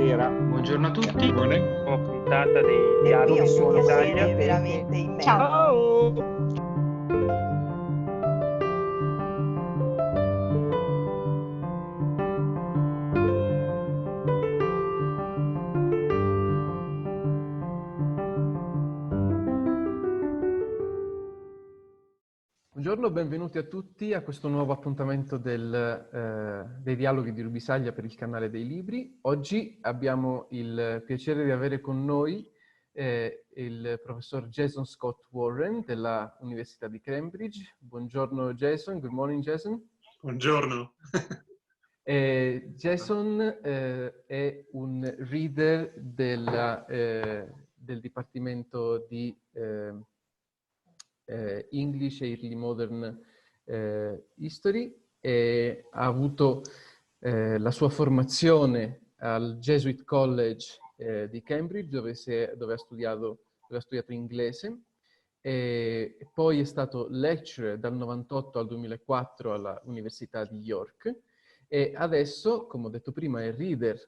buonasera. Buongiorno a tutti, Buona puntata dei Dialoghi su Urbisaglia. Veramente immenso. Ciao! Buongiorno, benvenuti a tutti a questo nuovo appuntamento dei Dialoghi di Urbisaglia per il canale dei libri. Oggi abbiamo il piacere di avere con noi il professor Jason Scott Warren della Università di Cambridge. Buongiorno Jason, good morning Jason. Buongiorno. Jason è un reader del Dipartimento di English e Early Modern History e ha avuto la sua formazione al Jesuit College di Cambridge dove ha studiato inglese e poi è stato lecturer dal 98 al 2004 all'Università di York e adesso, come ho detto prima, è reader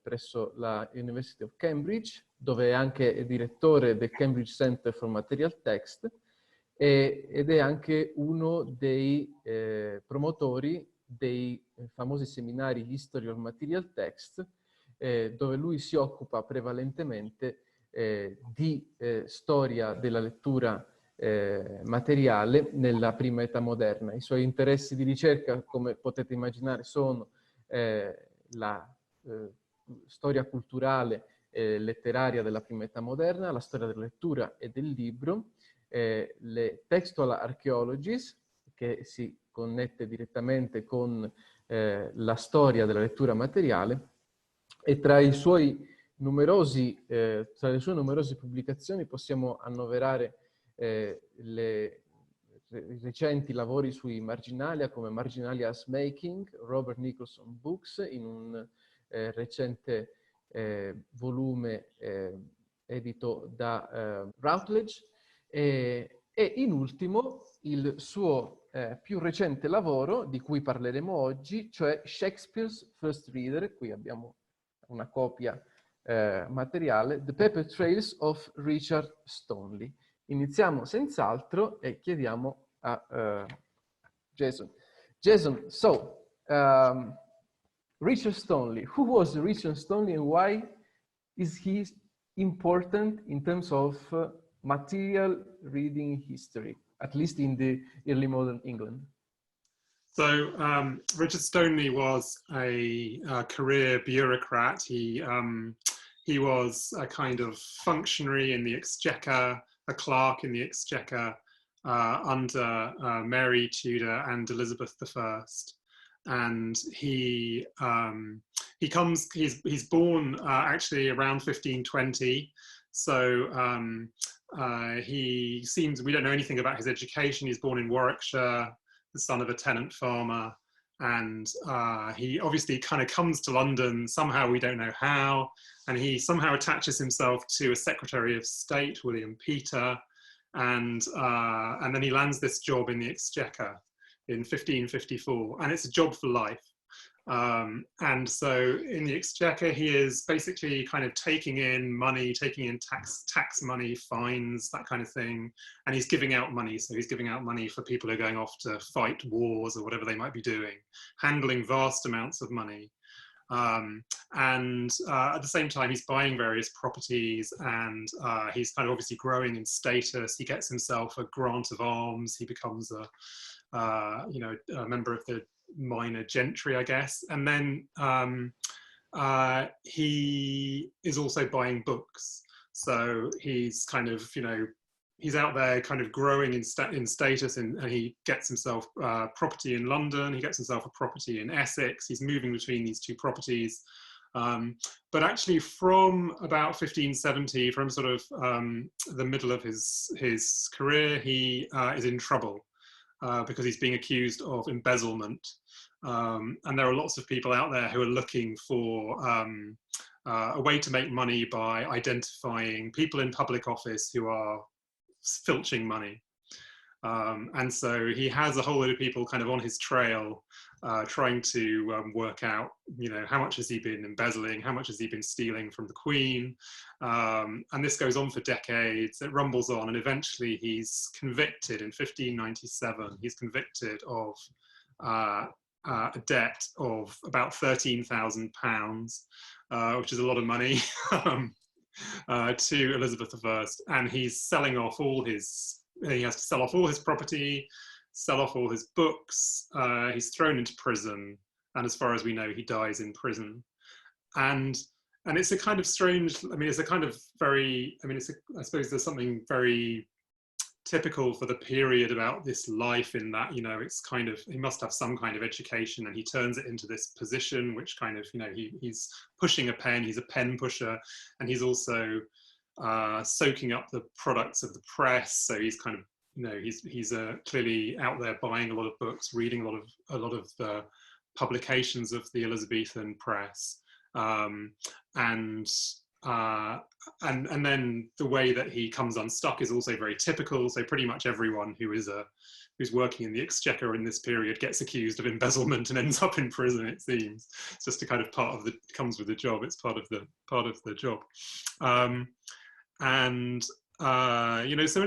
presso la University of Cambridge, dove è anche direttore del Cambridge Center for Material Text ed è anche uno dei promotori dei famosi seminari History of Material Text, dove lui si occupa prevalentemente di storia della lettura materiale nella prima età moderna. I suoi interessi di ricerca, come potete immaginare, sono la storia culturale letteraria della prima età moderna, la storia della lettura e del libro, le textual archaeologies, che si connette direttamente con la storia della lettura materiale, e tra le sue numerose pubblicazioni possiamo annoverare i recenti lavori sui marginalia come Marginalia's Making, Robert Nicholson Books, in un recente volume edito da Routledge e in ultimo il suo più recente lavoro di cui parleremo oggi, cioè Shakespeare's First Reader. Qui abbiamo una copia materiale, The Paper Trails of Richard Stoneley. Iniziamo senz'altro e chiediamo a Jason. Jason, so Richard Stoneley. Who was Richard Stoneley and why is he important in terms of material reading history, at least in the early modern England? So Richard Stoneley was a career bureaucrat. He was a kind of functionary in the Exchequer, a clerk in the Exchequer under Mary Tudor and Elizabeth I. And he's born actually around 1520. So we don't know anything about his education. He's born in Warwickshire, the son of a tenant farmer. And he obviously kind of comes to London, somehow we don't know how, and he somehow attaches himself to a Secretary of State, William Peter, and then he lands this job in the Exchequer in 1554, and it's a job for life. And so in the Exchequer, he is basically kind of taking in money, taking in tax money, fines, that kind of thing. And he's giving out money. So he's giving out money for people who are going off to fight wars or whatever they might be doing, handling vast amounts of money. At the same time, he's buying various properties and he's kind of obviously growing in status. He gets himself a grant of arms. He becomes a member of the minor gentry, I guess. And then he is also buying books. So he's kind of, he's out there kind of growing in status, and he gets himself property in London. He gets himself a property in Essex. He's moving between these two properties. But actually from about 1570, from sort of the middle of his career, he is in trouble. Because he's being accused of embezzlement. And there are lots of people out there who are looking for a way to make money by identifying people in public office who are filching money. And so he has a whole lot of people kind of on his trail, trying to work out, how much has he been embezzling, how much has he been stealing from the Queen, and this goes on for decades. It rumbles on, and eventually he's convicted in 1597. He's convicted of a debt of about £13,000, which is a lot of money, to Elizabeth I, and he's selling off all his. He has to sell off all his property, sell off all his books. He's thrown into prison, and as far as we know, he dies in prison. And it's a kind of strange. I mean, it's a kind of very. I mean, I suppose there's something very typical for the period about this life in that, it's kind of, he must have some kind of education, and he turns it into this position which kind of, he's pushing a pen. He's a pen pusher, and he's also soaking up the products of the press. So he's kind of, he's clearly out there buying a lot of books, reading a lot of the publications of the Elizabethan press, and then the way that he comes unstuck is also very typical. So pretty much everyone who's working in the exchequer in this period gets accused of embezzlement and ends up in prison. It seems it's just a kind of comes with the job. It's part of the job. So in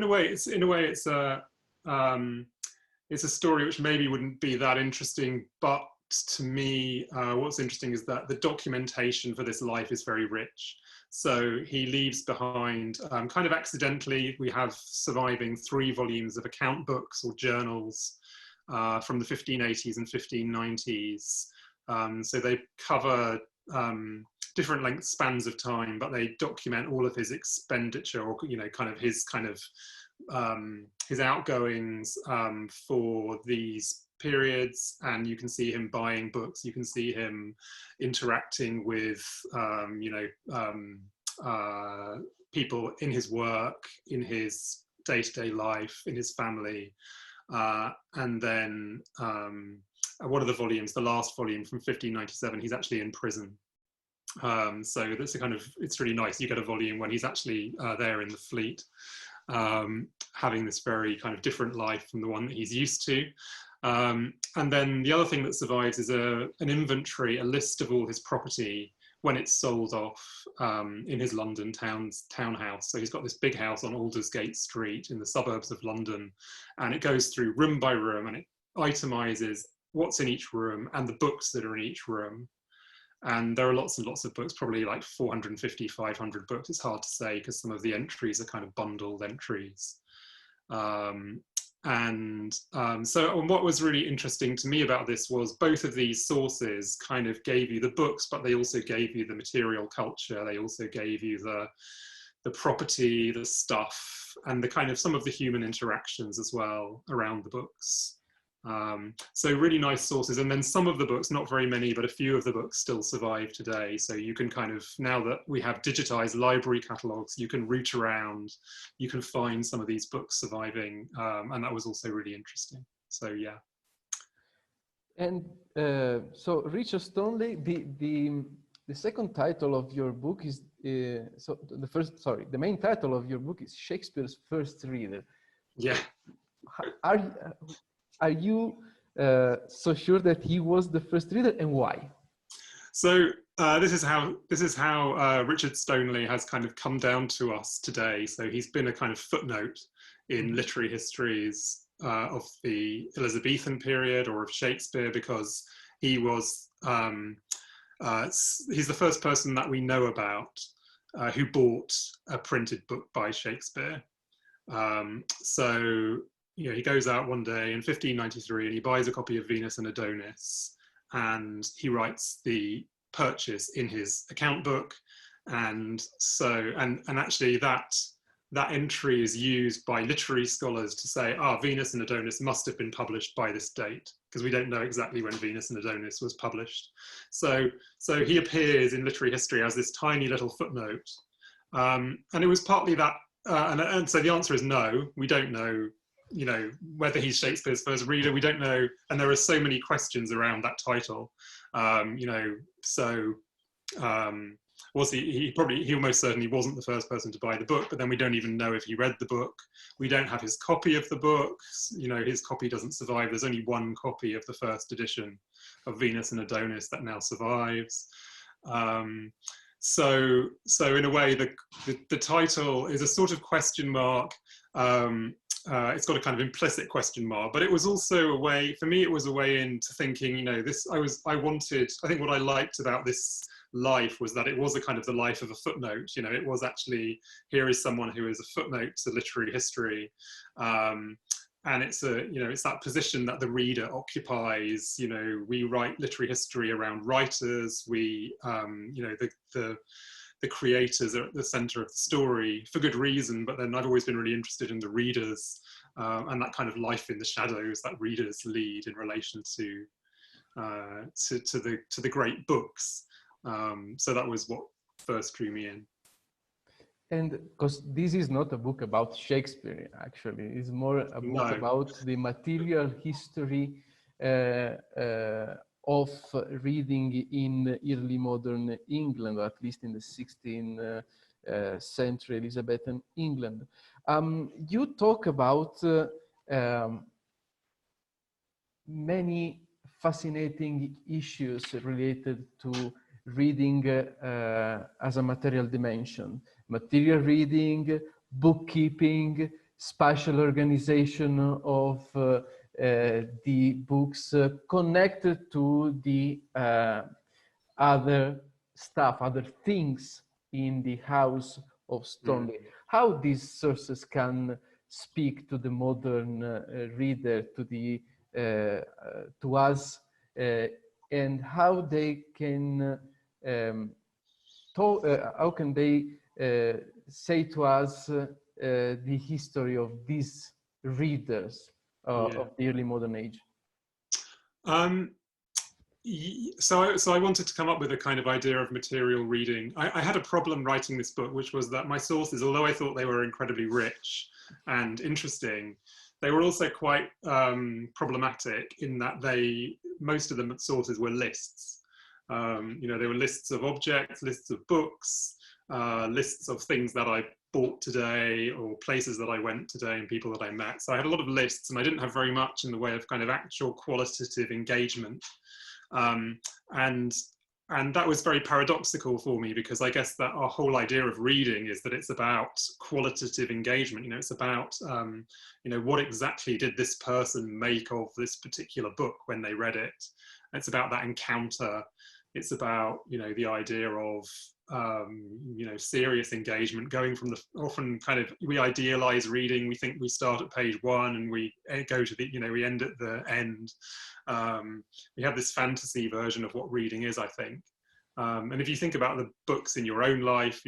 a way it's a story which maybe wouldn't be that interesting, but to me, what's interesting is that the documentation for this life is very rich. So he leaves behind, kind of accidentally, we have surviving 3 volumes of account books or journals from the 1580s and 1590s. So they cover different spans of time, but they document all of his expenditure, or his outgoings for these periods. And you can see him buying books, you can see him interacting with people in his work, in his day-to-day life, in his family. And then one of the volumes, the last volume from 1597, he's actually in prison. So that's it's really nice. You get a volume when he's actually there in the fleet, having this very kind of different life from the one that he's used to. And then the other thing that survives is an inventory, a list of all his property when it's sold off in his London townhouse. So he's got this big house on Aldersgate Street in the suburbs of London, and it goes through room by room, and it itemizes what's in each room and the books that are in each room. And there are lots and lots of books, probably like 450, 500 books. It's hard to say because some of the entries are kind of bundled entries. So what was really interesting to me about this was both of these sources kind of gave you the books, but they also gave you the material culture. They also gave you the property, the stuff, and the kind of some of the human interactions as well around the books. So really nice sources. And then some of the books, not very many, but a few of the books still survive today. So you can kind of, now that we have digitized library catalogs, you can root around, you can find some of these books surviving. And that was also really interesting. So, yeah. And so Richard Stoneley, the second title of your book is, the main title of your book is Shakespeare's First Reader. Yeah. Are you so sure that he was the first reader, and why? So this is how Richard Stoneley has kind of come down to us today. So he's been a kind of footnote in literary histories of the Elizabethan period or of Shakespeare, because he was he's the first person that we know about who bought a printed book by Shakespeare. He goes out one day in 1593 and he buys a copy of Venus and Adonis, and he writes the purchase in his account book. And actually that entry is used by literary scholars to say, Venus and Adonis must have been published by this date, because we don't know exactly when Venus and Adonis was published. So he appears in literary history as this tiny little footnote. And it was partly that, and so the answer is no, we don't know, whether he's Shakespeare's first reader, we don't know. And there are so many questions around that title, he almost certainly wasn't the first person to buy the book, but then we don't even know if he read the book. We don't have his copy of the book. His copy doesn't survive. There's only one copy of the first edition of Venus and Adonis that now survives. So in a way, the title is a sort of question mark. It's got a kind of implicit question mark, but it was also a way, for me, it was a way into thinking, I think what I liked about this life was that it was a kind of the life of a footnote. It was actually, here is someone who is a footnote to literary history. And it's that position that the reader occupies. We write literary history around writers. We, the creators are at the center of the story for good reason, but then I've always been really interested in the readers and that kind of life in the shadows that readers lead in relation to the great books. So that was what first drew me in. And because this is not a book about Shakespeare, actually, it's more a book about the material history of reading in early modern England, or at least in the 16th century Elizabethan England. You talk about many fascinating issues related to reading as a material dimension. Material reading, bookkeeping, spatial organization of the books connected to the other stuff, other things in the house of Stoneleigh. How these sources can speak to the modern reader, to us, and how they can how can they say to us the history of these readers of the early modern age? So I wanted to come up with a kind of idea of material reading. I had a problem writing this book, which was that my sources, although I thought they were incredibly rich and interesting, they were also quite problematic in that most of the sources were lists. They were lists of objects, lists of books, lists of things that I bought today, or places that I went today, and people that I met. So I had a lot of lists, and I didn't have very much in the way of kind of actual qualitative engagement. And that was very paradoxical for me, because I guess that our whole idea of reading is that it's about qualitative engagement. It's about, what exactly did this person make of this particular book when they read it? It's about that encounter. It's about, the idea of, serious engagement, going from often kind of, we idealize reading. We think we start at page 1 and we go to we end at the end. We have this fantasy version of what reading is, I think. And if you think about the books in your own life,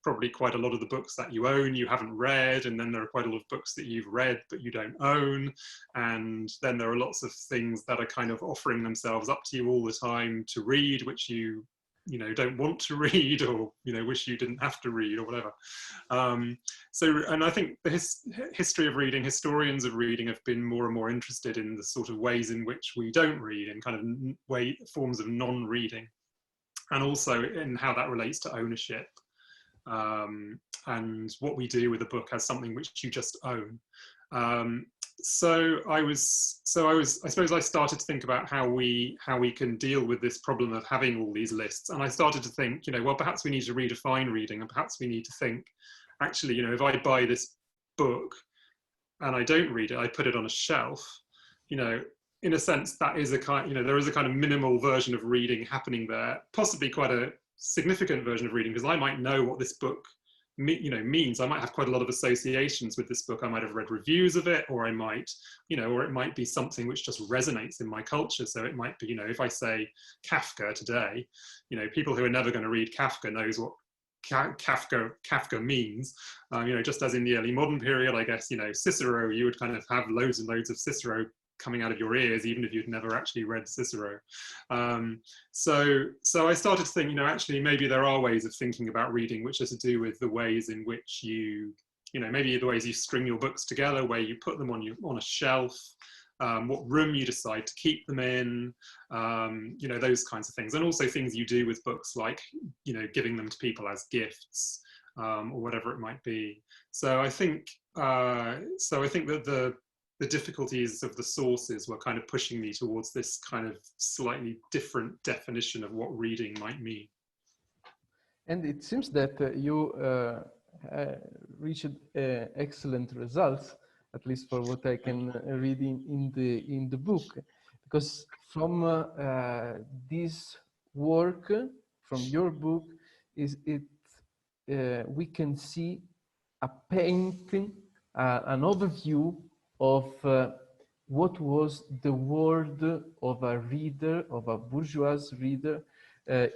probably quite a lot of the books that you own, you haven't read. And then there are quite a lot of books that you've read, but you don't own. And then there are lots of things that are kind of offering themselves up to you all the time to read, which you don't want to read, or, wish you didn't have to read, or whatever. And I think the history of reading, historians of reading have been more and more interested in the sort of ways in which we don't read, in kind of forms of non-reading, and also in how that relates to ownership. And what we do with a book as something which you just own. So I suppose I started to think about how we can deal with this problem of having all these lists. And I started to think, well, perhaps we need to redefine reading, and perhaps we need to think, actually, if I buy this book and I don't read it, I put it on a shelf, in a sense, that is a kind, there is a kind of minimal version of reading happening there, possibly quite a significant version of reading, because I might know what this book means. I might have quite a lot of associations with this book. I might have read reviews of it, or I might, or it might be something which just resonates in my culture. So it might be, if I say Kafka today, people who are never going to read Kafka knows what Kafka means. Just as in the early modern period, I guess, Cicero, you would kind of have loads and loads of Cicero coming out of your ears, even if you'd never actually read Cicero. So I started to think, actually, maybe there are ways of thinking about reading which are to do with the ways in which maybe the ways you string your books together, where you put them on a shelf, what room you decide to keep them in, you know, those kinds of things. And also things you do with books, like, you know, giving them to people as gifts, or whatever it might be. So I think that the difficulties of the sources were kind of pushing me towards this kind of slightly different definition of what reading might mean. And it seems that you reached excellent results, at least for what I can read in the book, because from this work, from your book, we can see a painting, an overview of what was the world of a reader, of a bourgeois reader,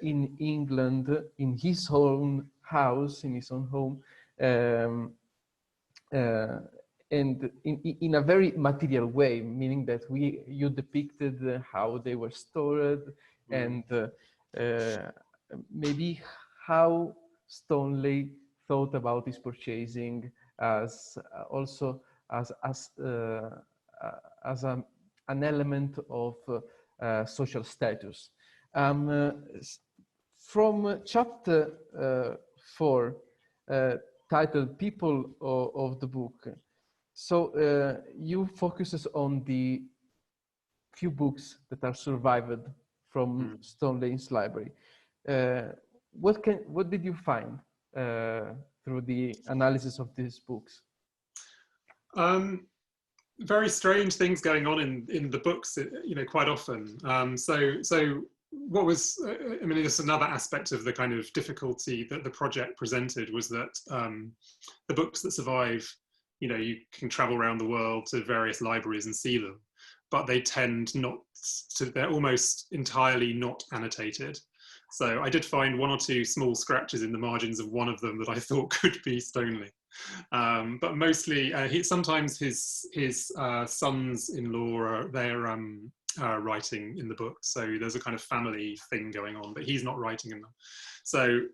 in England, in his own house, in his own home, and in a very material way, meaning that you depicted how they were stored, and maybe how Stoneleigh thought about his purchasing as also as an element of social status. From chapter 4, titled People of the Book, so you focuses on the few books that are survived from Stoneleigh's library. What did you find through the analysis of these books? Very strange things going on in the books, you know, quite often. So what was, I mean, this is another aspect of the kind of difficulty that the project presented, was that the books that survive, you know, you can travel around the world to various libraries and see them, but they tend not to, they're almost entirely not annotated. So I did find one or two small scratches in the margins of one of them that I thought could be Stoneleigh. But mostly, sometimes his sons-in-law, they're writing in the book. So there's a kind of family thing going on, but he's not writing in them. So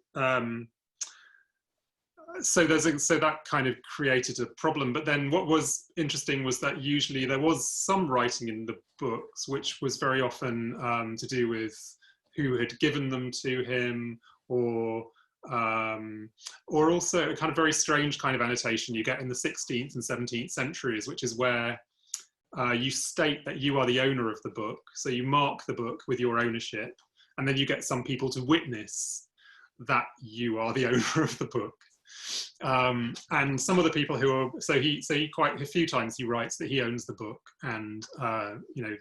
so that kind of created a problem. But then what was interesting was that usually there was some writing in the books, which was very often to do with who had given them to him, or also a kind of very strange kind of annotation you get in the 16th and 17th centuries, which is where you state that you are the owner of the book. So you mark the book with your ownership, and then you get some people to witness that you are the owner of the book. And some of the people who are, so he quite a few times he writes that he owns the book, and you know,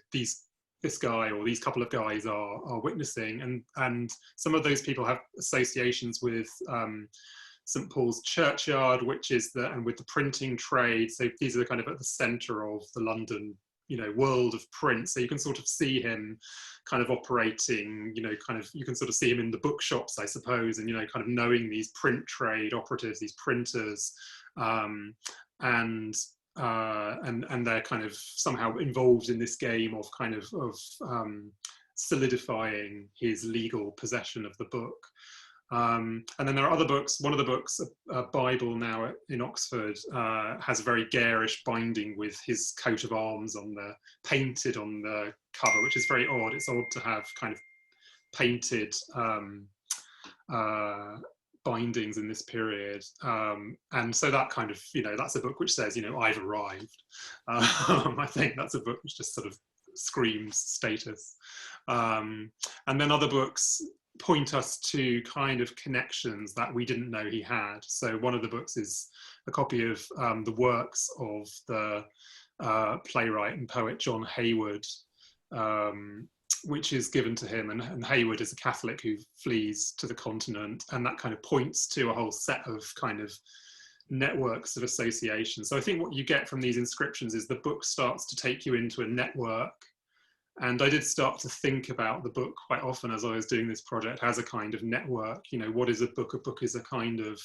this guy or these couple of guys are witnessing, and some of those people have associations with St. Paul's Churchyard, which is and with the printing trade. So these are kind of at the center of the London, you know, world of print. So you can sort of see him kind of operating, you know, kind of, you can sort of see him in the bookshops, I suppose, and, you know, kind of knowing these print trade operatives, these printers, and they're kind of somehow involved in this game of kind of solidifying his legal possession of the book. And then there are other books. One of the books, a Bible now in Oxford, has a very garish binding with his coat of arms painted on the cover, which is very odd. It's odd to have kind of painted bindings in this period. And so that kind of, you know, that's a book which says, you know, I've arrived. I think that's a book which just sort of screams status. And then other books point us to kind of connections that we didn't know he had. So one of the books is a copy of the works of the playwright and poet John Hayward, which is given to him, and Hayward is a Catholic who flees to the continent, and that kind of points to a whole set of kind of networks of association. So I think what you get from these inscriptions is the book starts to take you into a network. And I did start to think about the book quite often as I was doing this project as a kind of network. You know, what is a book? A book is a kind of,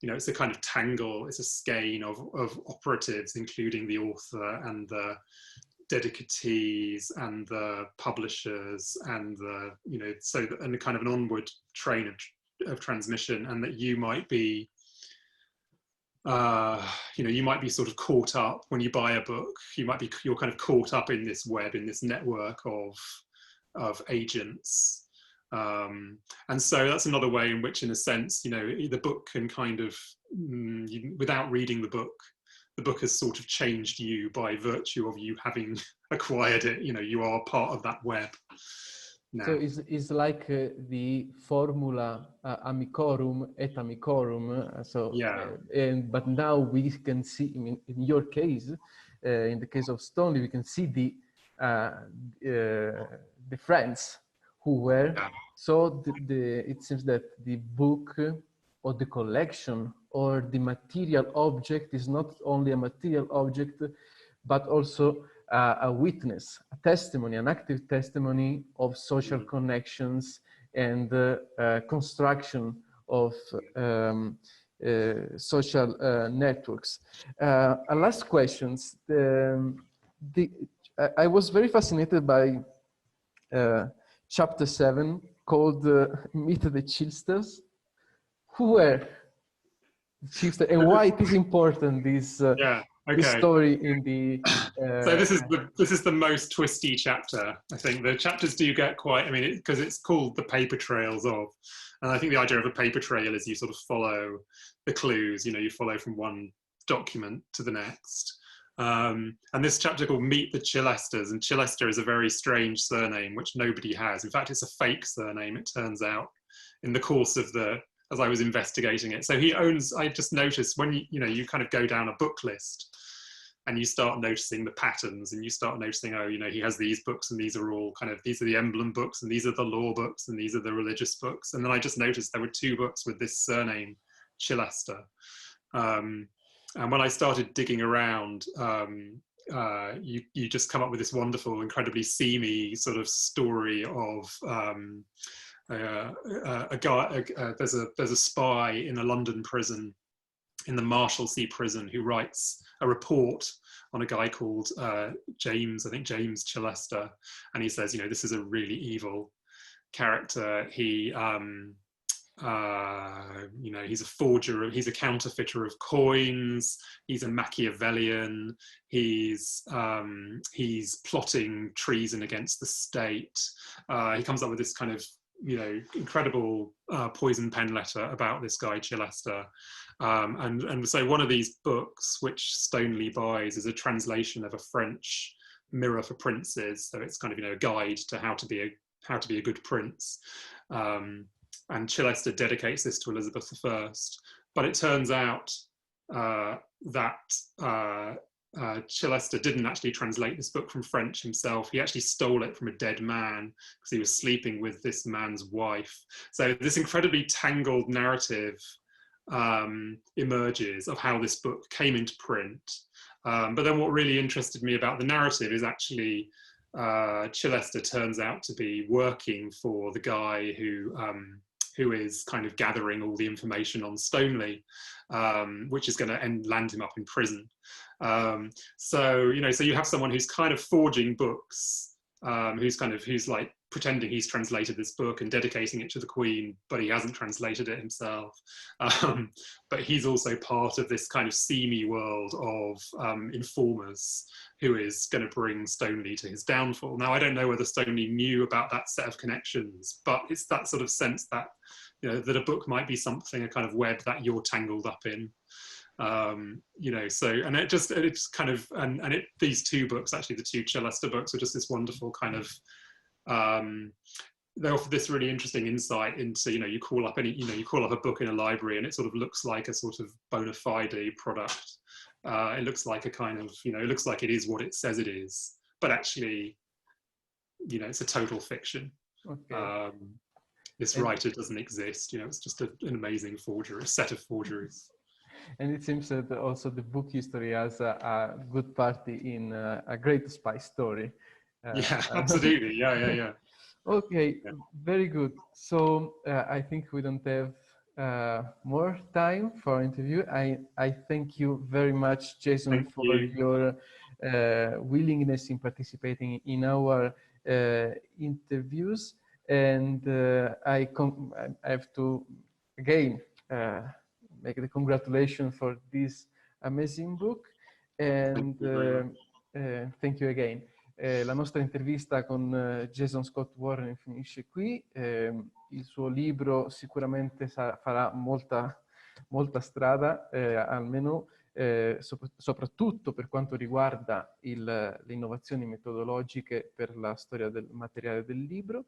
you know, it's a kind of tangle, it's a skein of operatives, including the author and the dedicatees and the publishers and the, you know, so, and a kind of an onward train of transmission, and that you might be you know, you might be sort of caught up when you buy a book. You're kind of caught up in this web, in this network of agents. And so that's another way in which, in a sense, you know, the book can kind of, without reading the book has sort of changed you by virtue of you having acquired it. You know, you are part of that web now. So it's like the formula amicorum et amicorum. But now we can see, in your case, in the case of Stoneleigh, we can see the friends who were. Yeah. So it seems that the book or the collection or the material object is not only a material object, but also a witness, a testimony, an active testimony of social connections and construction of social networks. A last question. I was very fascinated by chapter 7 called Meet the Chilsters. Who were the Chilsters and why it is important, this story in the... So this is the most twisty chapter. I think the chapters do get quite, I mean, because it's called The Paper Trails of, and I think the idea of a paper trail is you sort of follow the clues, you know, you follow from one document to the next. And this chapter called Meet the Chilesters, and Chilester is a very strange surname which nobody has. In fact, it's a fake surname, it turns out, in the course of as I was investigating it. So he owns, I just noticed when you kind of go down a book list and you start noticing the patterns and you start noticing, oh, you know, he has these books and these are all kind of, these are the emblem books and these are the law books and these are the religious books. And then I just noticed there were 2 books with this surname, Chilester. And when I started digging around, you just come up with this wonderful, incredibly seamy sort of story of a guy. There's a spy in a London prison, in the Marshalsea prison, who writes a report on a guy called James Chilester, and he says, you know, this is a really evil character. He you know, he's a forger, he's a counterfeiter of coins, he's a Machiavellian, he's plotting treason against the state. He comes up with this kind of, you know, incredible poison pen letter about this guy Chilester. And so one of these books, which Stoneleigh buys, is a translation of a French Mirror for Princes. So it's kind of, you know, a guide to how to be a good prince. And Chilester dedicates this to Elizabeth I. But it turns out that Chilester didn't actually translate this book from French himself. He actually stole it from a dead man because he was sleeping with this man's wife. So this incredibly tangled narrative emerges of how this book came into print. But then what really interested me about the narrative is actually Chilester turns out to be working for the guy who is kind of gathering all the information on Stoneleigh, which is going to land him up in prison. So you have someone who's kind of forging books, who's like pretending he's translated this book and dedicating it to the Queen, but he hasn't translated it himself. But he's also part of this kind of seamy world of informers who is going to bring Stoneleigh to his downfall. Now, I don't know whether Stoneleigh knew about that set of connections, but it's that sort of sense that, you know, that a book might be something, a kind of web that you're tangled up in. These 2 books, actually the 2 Chilester books, are just this wonderful kind of, they offer this really interesting insight into, you call up a book in a library and it sort of looks like a sort of bona fide product. It looks like a kind of, it looks like it is what it says it is, but actually, it's a total fiction. Okay. This writer doesn't exist, it's just an amazing forgery, a set of forgeries. And it seems that also the book history has a good part in a great spy story. Yeah, absolutely. Yeah. Okay, yeah. Very good. So I think we don't have more time for our interview. I thank you very much, Jason, for your willingness in participating in our interviews. And I have to, again, make the congratulations for this amazing book. And thank you again. La nostra intervista con Jason Scott Warren finisce qui. Il suo libro sicuramente farà molta strada, almeno soprattutto per quanto riguarda le innovazioni metodologiche per la storia del materiale del libro.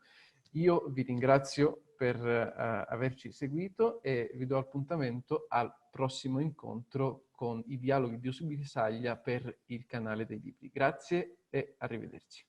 Io vi ringrazio per averci seguito e vi do appuntamento al prossimo incontro con i dialoghi di Urbisaglia per il canale dei libri. Grazie e arrivederci.